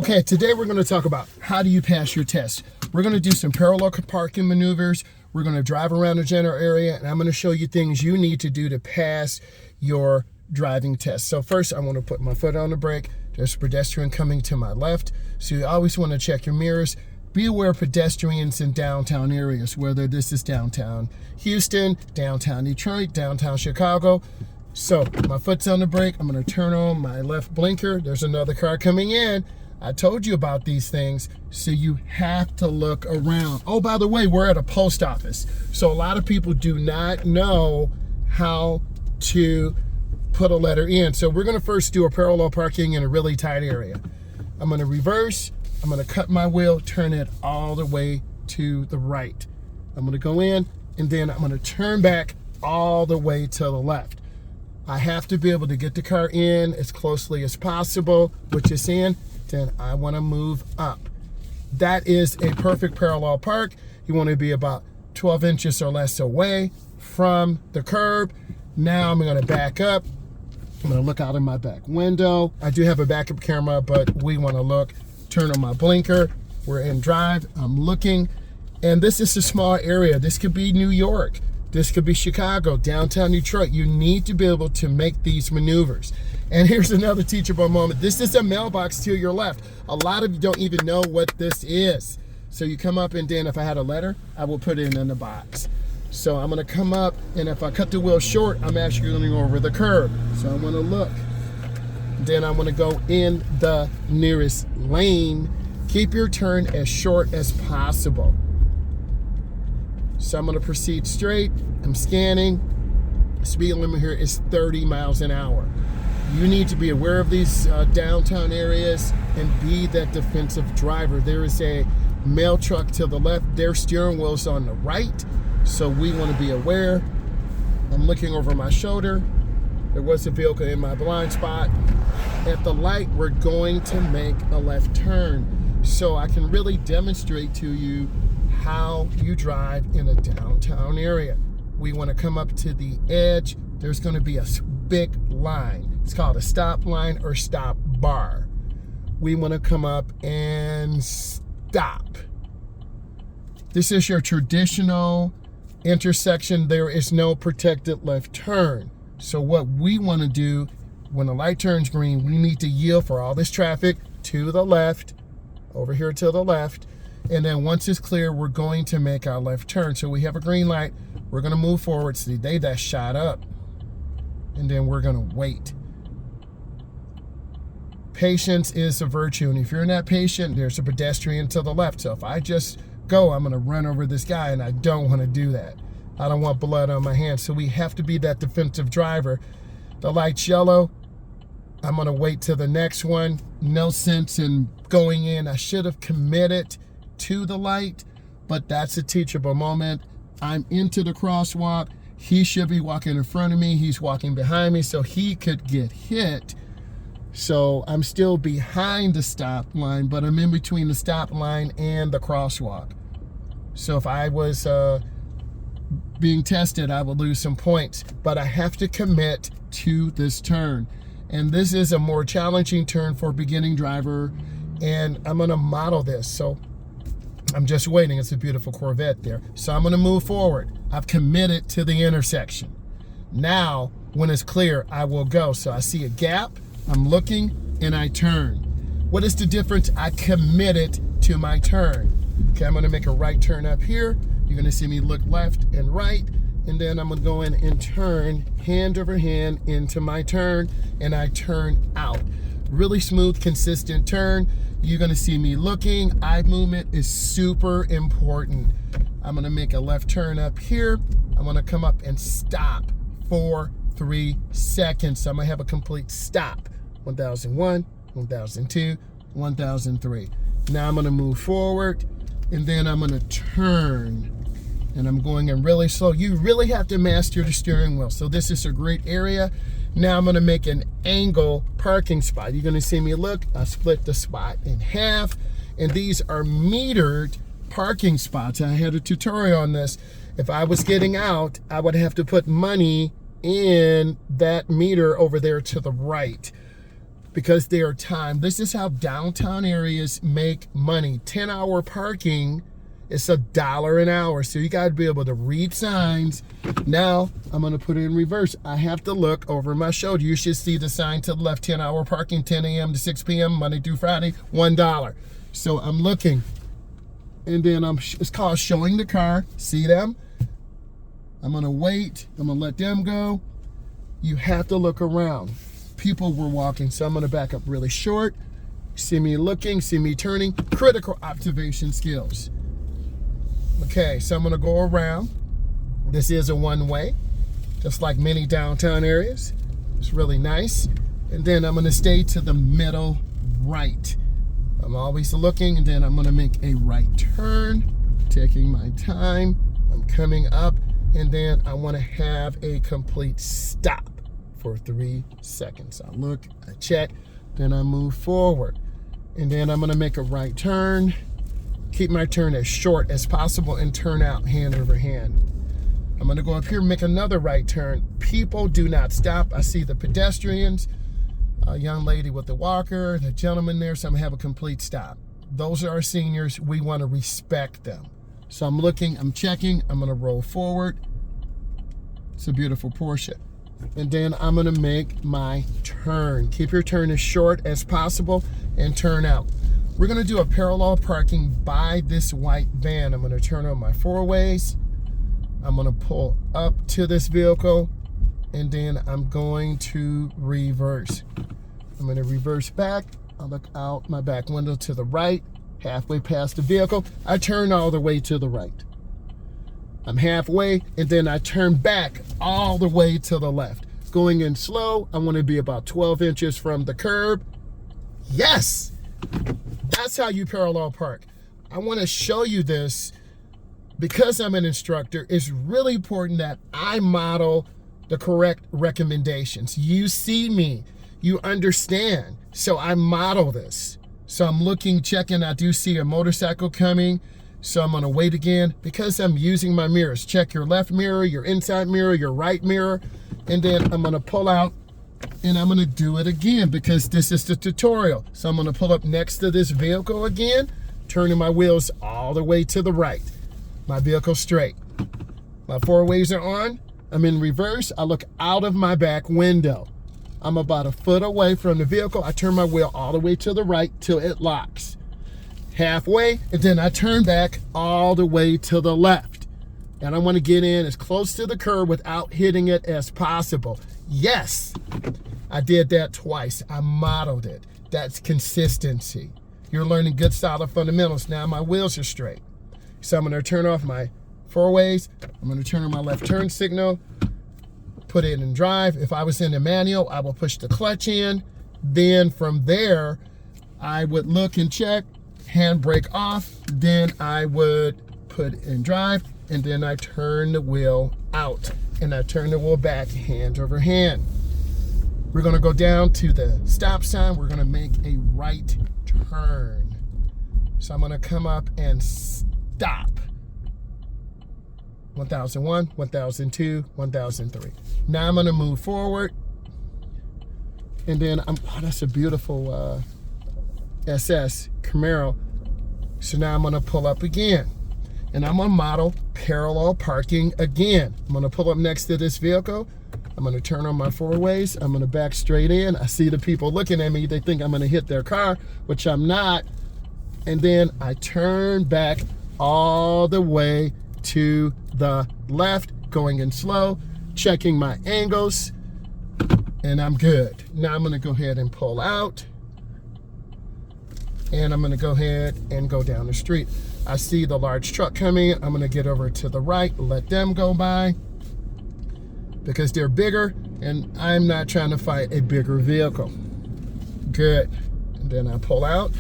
Okay, today we're going to talk about how do you pass your test. We're going to do some parallel parking maneuvers. We're going to drive around the general area, and I'm going to show you things you need to do to pass your driving test. So first, I want to put my foot on the brake. There's a pedestrian coming to my left, so you always want to check your mirrors. Be aware of pedestrians in downtown areas, whether this is downtown Houston, downtown Detroit, downtown Chicago. So my foot's on the brake. I'm going to turn on my left blinker. There's another car coming in. I told you about these things, so you have to look around. Oh, by the way, we're at a post office. So a lot of people do not know how to put a letter in. So we're gonna first do a parallel parking in a really tight area. I'm gonna reverse, I'm gonna cut my wheel, turn it all the way to the right. I'm gonna go in, and then I'm gonna turn back all the way to the left. I have to be able to get the car in as closely as possible, which is in. Then I want to move up. That is a perfect parallel park. You want to be about 12 inches or less away from the curb. Now I'm going to back up. I'm going to look out in my back window. I do have a backup camera, but we want to look. Turn on my blinker. We're in drive. I'm looking. And this is a small area. This could be New York. This could be Chicago, downtown Detroit. You need to be able to make these maneuvers. And here's another teachable moment. This is a mailbox to your left. A lot of you don't even know what this is. So you come up, and then if I had a letter, I will put it in the box. So I'm gonna come up, and if I cut the wheel short, I'm actually gonna go over the curb. So I'm gonna look. Then I'm gonna go in the nearest lane. Keep your turn as short as possible. So I'm gonna proceed straight. I'm scanning. Speed limit here is 30 miles an hour. You need to be aware of these downtown areas and be that defensive driver. There is a mail truck to the left. Their steering wheel's on the right. So we want to be aware. I'm looking over my shoulder. There was a vehicle in my blind spot. At the light, we're going to make a left turn. So I can really demonstrate to you how you drive in a downtown area. We want to come up to the edge. There's going to be a big line. It's called a stop line or stop bar. We want to come up and stop. This is your traditional intersection. There is no protected left turn. So what we want to do when the light turns green, we need to yield for all this traffic to the left, over here to the left. And then once it's clear, we're going to make our left turn. So we have a green light. We're going to move forward. See, that shot up. And then we're going to wait. Patience is a virtue. And if you're not patient, there's a pedestrian to the left. So if I just go, I'm going to run over this guy, and I don't want to do that. I don't want blood on my hands. So we have to be that defensive driver. The light's yellow. I'm going to wait till the next one. No sense in going in. I should have committed to the light, but that's a teachable moment. I'm into the crosswalk. He should be walking in front of me. He's walking behind me, so he could get hit. So I'm still behind the stop line, but I'm in between the stop line and the crosswalk. So if I was being tested, I would lose some points, but I have to commit to this turn. And this is a more challenging turn for a beginning driver, and I'm gonna model this. So I'm just waiting. It's a beautiful Corvette there. So I'm gonna move forward. I've committed to the intersection. Now, when it's clear, I will go. So I see a gap, I'm looking, and I turn. What is the difference? I committed to my turn. Okay, I'm gonna make a right turn up here. You're gonna see me look left and right, and then I'm gonna go in and turn hand over hand into my turn, and I turn out. Really smooth, consistent turn. You're gonna see me looking. Eye movement is super important. I'm gonna make a left turn up here. I'm gonna come up and stop for 3 seconds. So I'm gonna have a complete stop. 1001, 1002, 1003. Now I'm gonna move forward, and then I'm gonna turn. And I'm going in really slow. You really have to master the steering wheel. So this is a great area. Now I'm gonna make an angle parking spot. You're gonna see me look. I split the spot in half, and these are metered parking spots. I had a tutorial on this. If I was getting out, I would have to put money in that meter over there to the right. because they are timed. This is how downtown areas make money. 10-hour parking is $1 an hour. So you got to be able to read signs. Now I'm going to put it in reverse. I have to look over my shoulder. You should see the sign to the left, 10-hour parking, 10 a.m. to 6 p.m., Monday through Friday, $1. So I'm looking, and then it's called showing the car. See them? I'm going to wait. I'm going to let them go. You have to look around. People were walking, so I'm going to back up really short. See me looking, see me turning. Critical observation skills. Okay, so I'm going to go around. This is a one-way, just like many downtown areas. It's really nice. And then I'm going to stay to the middle right. I'm always looking, and then I'm going to make a right turn, taking my time. I'm coming up, and then I want to have a complete stop for 3 seconds. I look, I check, then I move forward. And then I'm going to make a right turn. Keep my turn as short as possible and turn out hand over hand. I'm going to go up here and make another right turn. People do not stop. I see the pedestrians, a young lady with the walker, the gentleman there, so I'm going to have a complete stop. Those are our seniors. We want to respect them. So I'm looking, I'm checking, I'm going to roll forward. It's a beautiful Porsche. And then I'm going to make my turn. Keep your turn as short as possible and turn out. We're going to do a parallel parking by this white van. I'm going to turn on my four ways. I'm going to pull up to this vehicle, and then I'm going to reverse. I'm going to reverse back. I'll look out my back window to the right, halfway past the vehicle. I turn all the way to the right. I'm halfway, and then I turn back all the way to the left. Going in slow, I want to be about 12 inches from the curb. Yes! That's how you parallel park. I want to show you this because I'm an instructor. It's really important that I model the correct recommendations. You see me, you understand. So I model this. So I'm looking, checking. I do see a motorcycle coming. So I'm going to wait again because I'm using my mirrors. Check your left mirror, your inside mirror, your right mirror. And then I'm going to pull out and I'm going to do it again because this is the tutorial. So I'm going to pull up next to this vehicle again, turning my wheels all the way to the right. My vehicle straight. My four ways are on. I'm in reverse. I look out of my back window. I'm about a foot away from the vehicle. I turn my wheel all the way to the right till it locks. Halfway, and then I turn back all the way to the left. And I want to get in as close to the curb without hitting it as possible. Yes, I did that twice. I modeled it. That's consistency. You're learning good, solid fundamentals. Now my wheels are straight. So I'm going to turn off my four ways. I'm going to turn on my left turn signal, put it in drive. If I was in the manual, I will push the clutch in. Then from there, I would look and check, handbrake off. Then I would put in drive, and then I turn the wheel out. And I turn the wheel back, hand over hand. We're going to go down to the stop sign. We're going to make a right turn. So I'm going to come up and stop. 1001, 1002, 1003. Now I'm going to move forward. And then oh, that's a beautiful SS Camaro. So now I'm going to pull up again. And I'm going to model parallel parking again. I'm going to pull up next to this vehicle. I'm going to turn on my four ways. I'm going to back straight in. I see the people looking at me. They think I'm going to hit their car, which I'm not. And then I turn back all the way to the left, going in slow, checking my angles, and I'm good. Now I'm going to go ahead and pull out. And I'm going to go ahead and go down the street. I see the large truck coming. I'm going to get over to the right, let them go by because they're bigger, and I'm not trying to fight a bigger vehicle. Good. And then I pull out.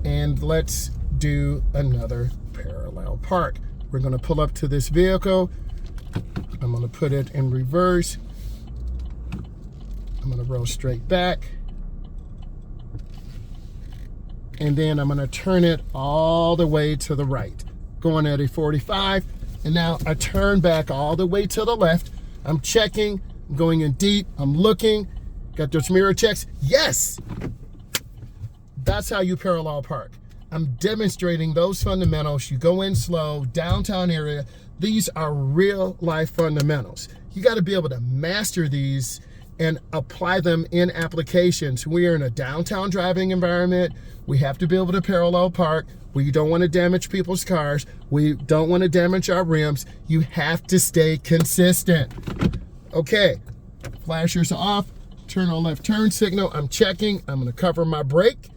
And let's do another parallel park. We're going to pull up to this vehicle. I'm going to put it in reverse. I'm going to roll straight back. And then I'm going to turn it all the way to the right, going at a 45. And now I turn back all the way to the left. I'm checking, going in deep, I'm looking, Got those mirror checks? Yes! That's how you parallel park. I'm demonstrating those fundamentals. You go in slow, downtown area. These are real life fundamentals. You got to be able to master these and apply them in applications. We are in a downtown driving environment. We have to be able to parallel park. We don't want to damage people's cars. We don't want to damage our rims. You have to stay consistent. Okay, flashers off, turn on left turn signal. I'm checking. I'm going to cover my brake,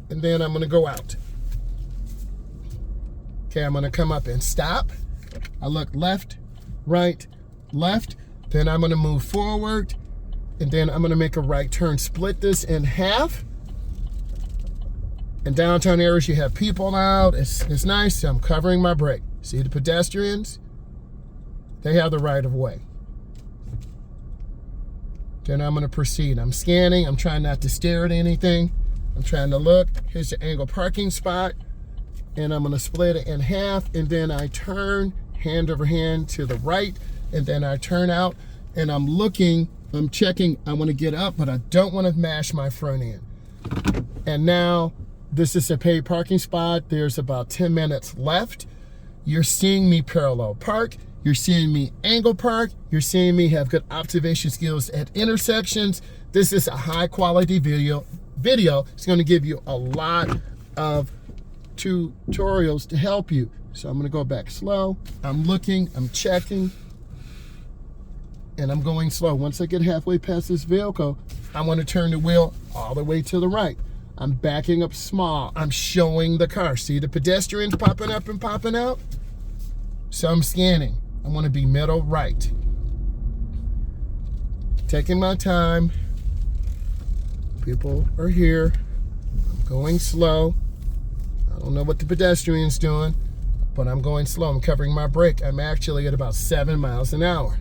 and then I'm going to go out. Okay, I'm going to come up and stop. I look left, right, left. Then I'm going to move forward, and then I'm going to make a right turn. Split this in half. In downtown areas, you have people out. It's nice. So I'm covering my brake. See the pedestrians? They have the right of way. Then I'm going to proceed. I'm scanning. I'm trying not to stare at anything. I'm trying to look. Here's the angle parking spot. And I'm going to split it in half. And then I turn hand over hand to the right. And then I turn out. And I'm looking. I'm checking. I want to get up, but I don't want to mash my front end. And now, this is a paid parking spot. There's about 10 minutes left. You're seeing me parallel park. You're seeing me angle park. You're seeing me have good observation skills at intersections. This is a high quality video. It's going to give you a lot of tutorials to help you. So I'm going to go back slow. I'm looking, I'm checking, and I'm going slow. Once I get halfway past this vehicle, I want to turn the wheel all the way to the right. I'm backing up small. I'm showing the car. See the pedestrians popping up and popping out? So I'm scanning. I want to be middle right. Taking my time. People are here. I'm going slow. I don't know what the pedestrian's doing, but I'm going slow. I'm covering my brake. I'm actually at about 7 miles an hour.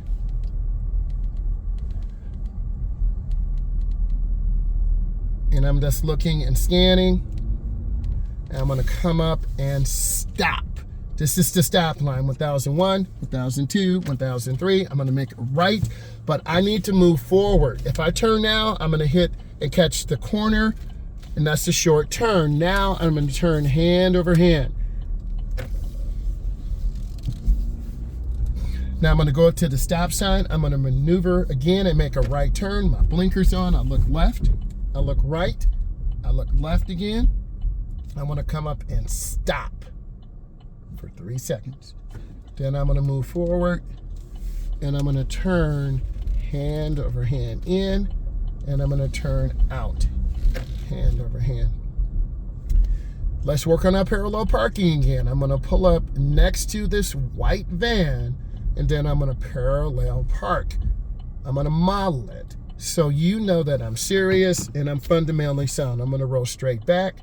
And I'm just looking and scanning. And I'm gonna come up and stop. This is the stop line, 1001, 1002, 1003. I'm gonna make it right, but I need to move forward. If I turn now, I'm gonna hit and catch the corner, and that's the short turn. Now I'm gonna turn hand over hand. Now I'm gonna go up to the stop sign. I'm gonna maneuver again and make a right turn. My blinker's on, I look left. I look right, I look left again. I want to come up and stop for 3 seconds. Then I'm going to move forward, and I'm going to turn hand over hand in, and I'm going to turn out, hand over hand. Let's work on our parallel parking again. I'm going to pull up next to this white van, and then I'm going to parallel park. I'm going to model it. So you know that I'm serious and I'm fundamentally sound. I'm gonna roll straight back.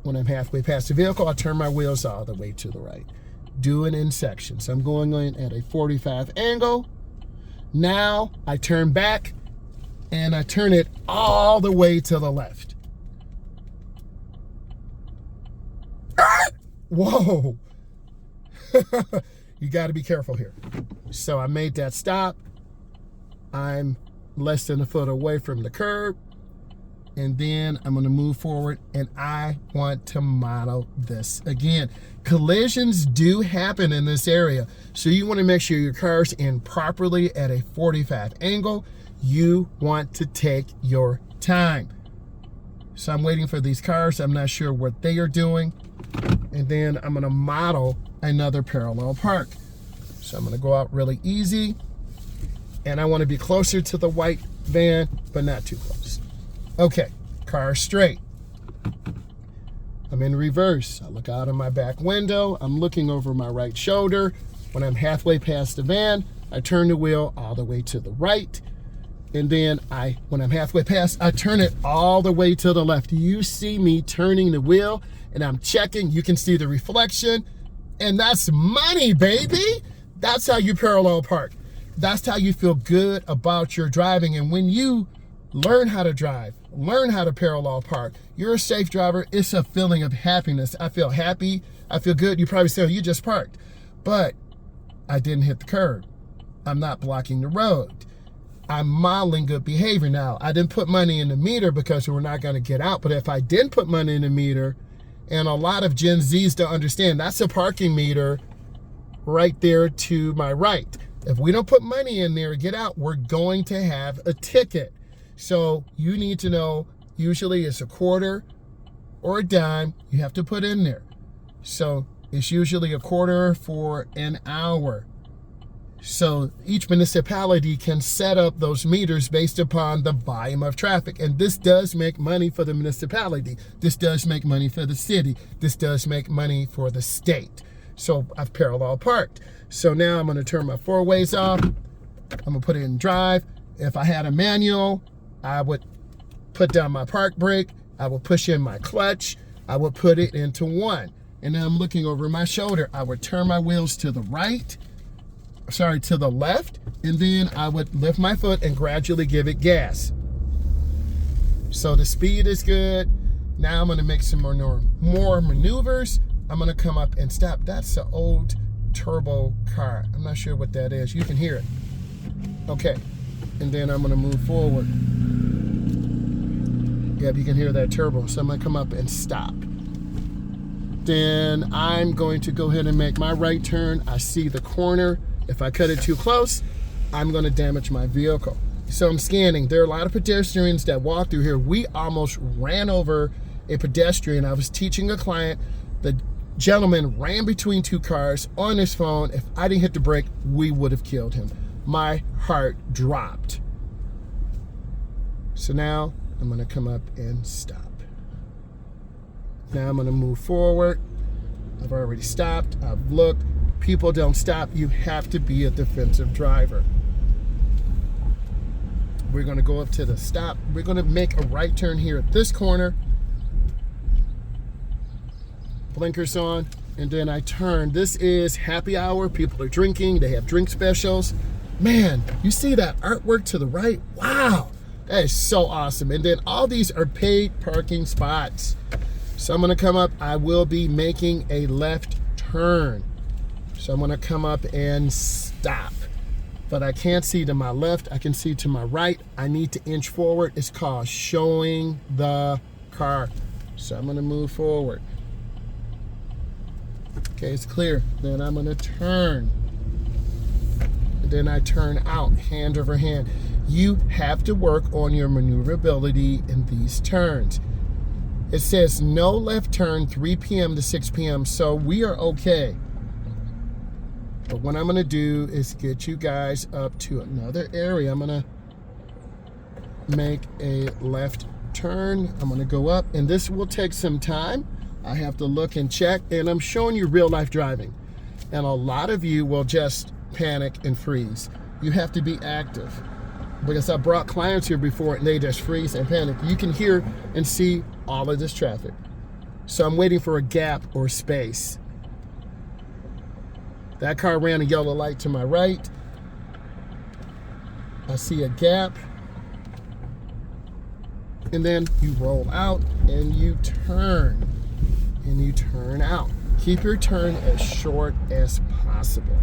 When I'm halfway past the vehicle, I turn my wheels all the way to the right. Do it in sections. I'm going in at a 45 angle. Now I turn back and I turn it all the way to the left. Whoa. You gotta be careful here. So I made that stop. I'm less than a foot away from the curb, and then I'm gonna move forward, and I want to model this again. Collisions do happen in this area, so you wanna make sure your car's in properly at a 45 angle. You want to take your time. So I'm waiting for these cars. I'm not sure what they are doing, and then I'm gonna model another parallel park. So I'm gonna go out really easy. And I want to be closer to the white van, but not too close. Okay, car straight. I'm in reverse. I look out of my back window. I'm looking over my right shoulder. When I'm halfway past the van, I turn the wheel all the way to the right. And then when I'm halfway past, I turn it all the way to the left. You see me turning the wheel, and I'm checking. You can see the reflection, and that's money, baby. That's how you parallel park. That's how you feel good about your driving. And when you learn how to drive, learn how to parallel park, you're a safe driver. It's a feeling of happiness. I feel happy. I feel good. You probably say, oh, you just parked. But I didn't hit the curb. I'm not blocking the road. I'm modeling good behavior. Now, I didn't put money in the meter because we're not going to get out. But if I did put money in the meter, and a lot of Gen Zs don't understand, that's a parking meter right there to my right. If we don't put money in there, get out, we're going to have a ticket. So you need to know, usually it's a quarter or a dime you have to put in there. So it's usually a quarter for an hour. So each municipality can set up those meters based upon the volume of traffic. And this does make money for the municipality. This does make money for the city. This does make money for the state. So I've parallel parked. So now I'm going to turn my four ways off. I'm going to put it in drive. If I had a manual, I would put down my park brake. I would push in my clutch. I would put it into one. And then I'm looking over my shoulder. I would turn my wheels to the left, and then I would lift my foot and gradually give it gas. So the speed is good. Now I'm going to make some more maneuvers. I'm going to come up and stop. That's an old turbo car. I'm not sure what that is. You can hear it. Okay. And then I'm going to move forward. Yep, you can hear that turbo. So I'm going to come up and stop. Then I'm going to go ahead and make my right turn. I see the corner. If I cut it too close, I'm going to damage my vehicle. So I'm scanning. There are a lot of pedestrians that walk through here. We almost ran over a pedestrian. I was teaching a client. The gentleman ran between two cars on his phone. If I didn't hit the brake, we would have killed him. My heart dropped. So now I'm going to come up and stop. Now I'm going to move forward. I've already stopped. I've looked. People don't stop. You have to be a defensive driver. We're going to go up to the stop. We're going to make a right turn here at this corner. Blinkers on, and then I turn. This is happy hour. People are drinking. They have drink specials. Man, you see that artwork to the right? Wow, that is so awesome. And then all these are paid parking spots. So I'm going to come up. I will be making a left turn. So I'm going to come up and stop. But I can't see to my left. I can see to my right. I need to inch forward. It's called showing the car. So I'm going to move forward. Okay, it's clear. Then I'm going to turn. And then I turn out, hand over hand. You have to work on your maneuverability in these turns. It says no left turn 3 p.m. to 6 p.m. So we are okay. But what I'm going to do is get you guys up to another area. I'm going to make a left turn. I'm going to go up, and this will take some time. I have to look and check, and I'm showing you real life driving. And a lot of you will just panic and freeze. You have to be active, because I brought clients here before and they just freeze and panic. You can hear and see all of this traffic. So I'm waiting for a gap or space. That car ran a yellow light to my right. I see a gap. And then you roll out and you turn. And you turn out. Keep your turn as short as possible.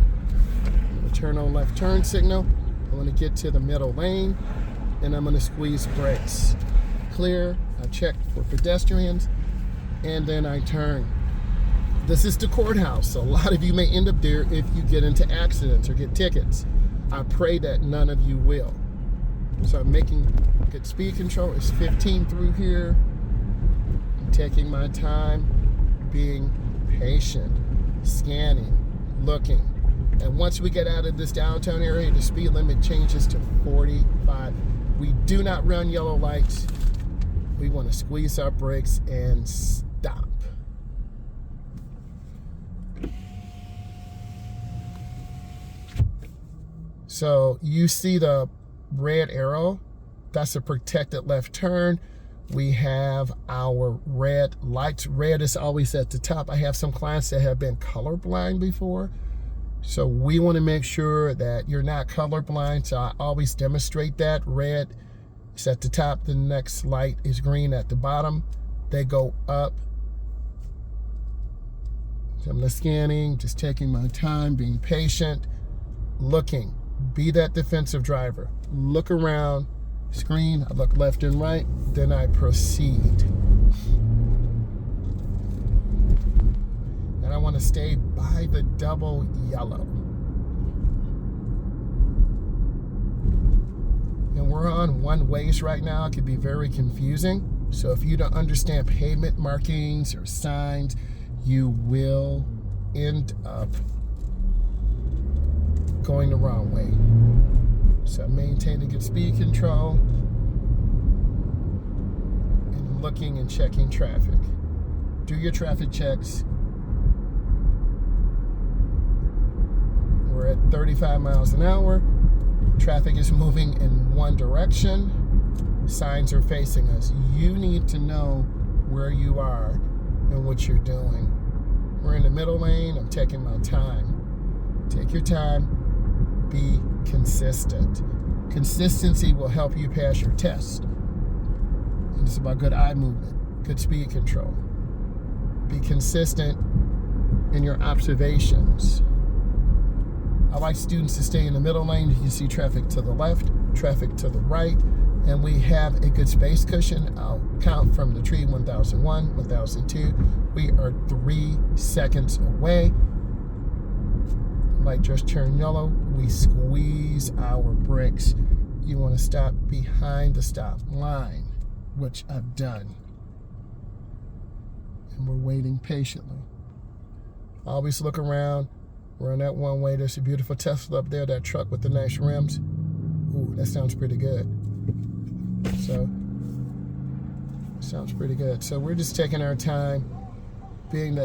I'm going to turn on left turn signal. I'm going to get to the middle lane. And I'm going to squeeze brakes. Clear. I check for pedestrians. And then I turn. This is the courthouse. A lot of you may end up there if you get into accidents or get tickets. I pray that none of you will. So I'm making good speed control. It's 15 through here. I'm taking my time, being patient, scanning, looking. And once we get out of this downtown area, the speed limit changes to 45. We do not run yellow lights. We want to squeeze our brakes and stop. So you see the red arrow, that's a protected left turn. We have our red lights. Red is always at the top. I have some clients that have been colorblind before. So we want to make sure that you're not colorblind. So I always demonstrate that. Red is at the top. The next light is green at the bottom. They go up. So I'm not scanning, just taking my time, being patient, looking. Be that defensive driver. Look around, screen, I look left and right, then I proceed. And I want to stay by the double yellow. And we're on one ways right now. It can be very confusing. So if you don't understand pavement markings or signs, you will end up going the wrong way. So maintaining good speed control and looking and checking traffic. Do your traffic checks. We're at 35 miles an hour. Traffic is moving in one direction. Signs are facing us. You need to know where you are and what you're doing. We're in the middle lane. I'm taking my time. Take your time. Be consistent. Consistency will help you pass your test. And it's about good eye movement, good speed control. Be consistent in your observations. I like students to stay in the middle lane. You can see traffic to the left, traffic to the right, and we have a good space cushion. I'll count from the tree, 1001, 1002. We are 3 seconds away. Light just turned yellow. We squeeze our brakes. You want to stop behind the stop line, which I've done. And we're waiting patiently. Always look around. We're on that one way. There's a beautiful Tesla up there, that truck with the nice rims. Ooh, that sounds pretty good. So, sounds pretty good. So we're just taking our time, being that